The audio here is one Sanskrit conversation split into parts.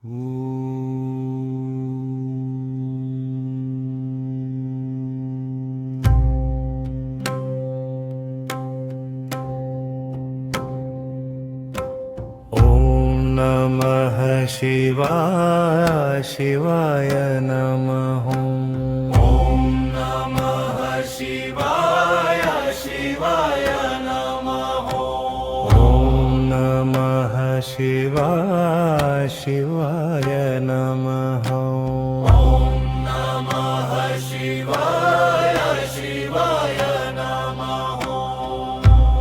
नमः शिवाय शिवाय नमः। ॐ नमः शिवाय शिवाय नमः। ॐ नमः शिवाय शिवाय नमः। ॐ नमः शिवाय शिवाय नमः।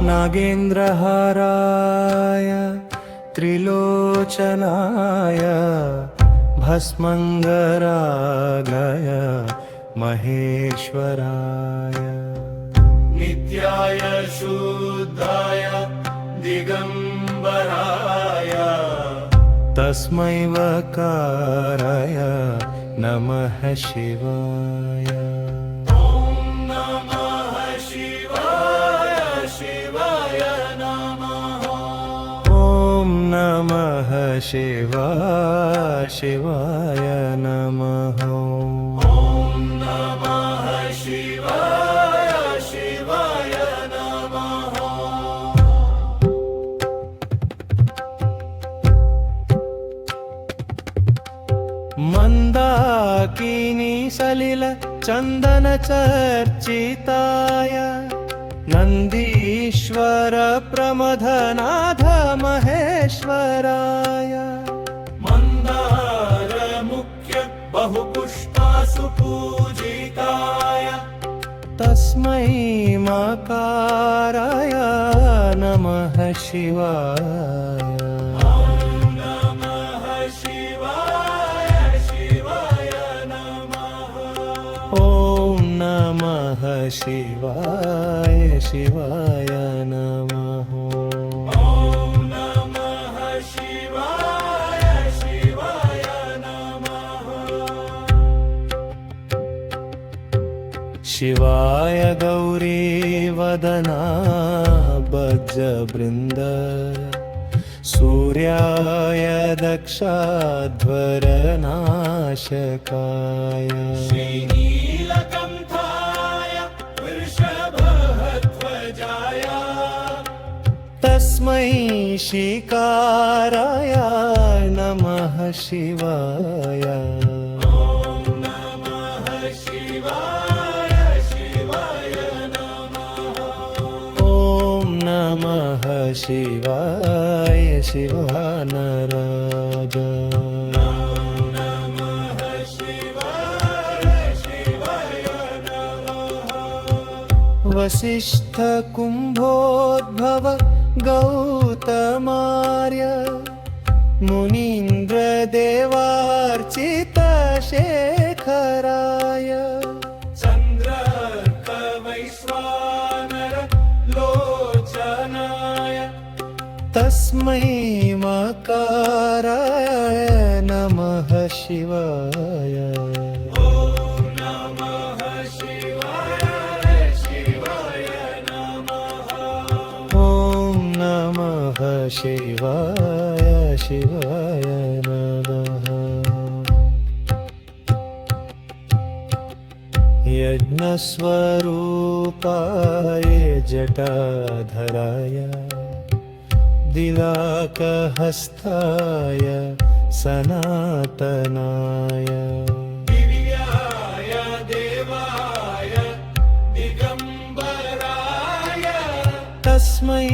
नागेन्द्रहाराय त्रिलोचनाय भस्मङ्गरागाय महेश्वराय नित्याय शुद्धाय दिगम्बराय तस्मै वकाराय नमः शिवाय। ॐ नमः शिवाय शिवाय नमः। ॐ नमः शिवाय शिवाय नमः। ॐ नमः शिवाय शिवाय नमः। मन्दाकिनी सलिल चन्दन चर्चिताय नन्दीश्वर प्रमथनाथ महेश्वराय मन्दार मुख्य बहुपुष्पासु पूजिताय तस्मै मकाराय नमः शिवाय। ॐ नमः शिवाय शिवाय नमः। ॐ नमः शिवाय शिवाय नमः। ॐ नमः शिवाय शिवाय नमः। शिवाय गौरीवदना वज्रवृन्द सूर्याय दक्षाध्वरनाशकाय श्रीनीलकण्ठाय वृषभध्वजाय तस्मै शिकाराय नमः शिवाय। ॐ नमः शिवाय शिवाय नमः। ॐ नमः शिवाय शिवाय नराज। नमः शिवाय शिवाय नमः। वसिष्ठ कुम्भोद्भव गौतमार्य मुनीन्द्र देवार्चित शेखराय चन्द्रार्क वैश्वानर लोचनाय तस्मै मकाराय नमः शिवाय। ॐ नमः शिवाय शिवाय नमः। ॐ नमः शिवाय शिवाय नमः। यज्ञस्वरूपाय जटाधराय दिलाकहस्ताय सनातनाय दिव्याय देवाय दिगम्बराय तस्मै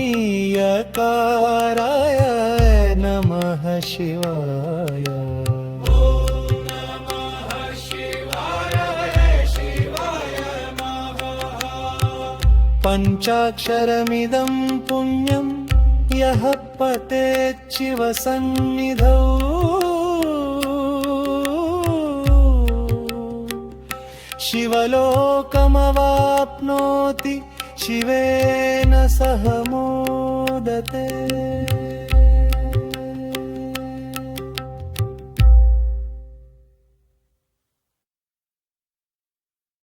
यकाराय नमः शिवाय। ॐ नमः शिवाय शिवाय नमः। पञ्चाक्षरमिदं पुण्यं यः पठेत् शिवसन्निधौ शिवलोकमवाप्नोति शिवेन सह मोदते।